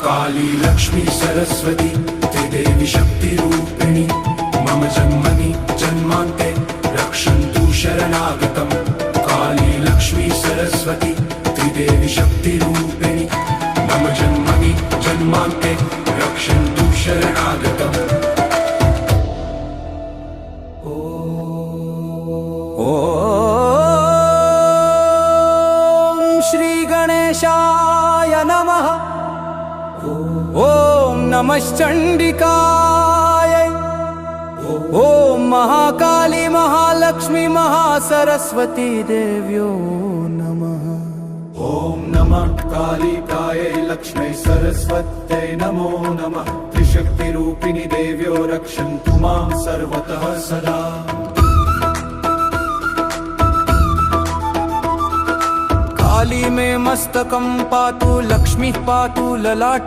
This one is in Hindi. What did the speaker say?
काली लक्ष्मी सरस्वती त्रिदेवी शक्तिरूपिणी मम जन्मनि जन्मान्ते रक्षन्तु शरणागतम् काली लक्ष्मी सरस्वती त्रिदेवी शक्तिरूपिणी मम जन्मनि जन्मान्ते रक्षन्तु शरणागतम् ॐ श्री गणेशाय नमः। ॐ नमश्चण्डिकाय। ॐ महाकाली महालक्ष्मी महासरस्वती देव्यो नमः। ॐ नमः कालिकायै लक्ष्मै सरस्वत्यै नमो नमः त्रिशक्तिरूपिणि देव्यो रक्षन्तु मां सर्वतः सदा। काली मे मस्तकं पातु लक्ष्मीः पातु ललाट।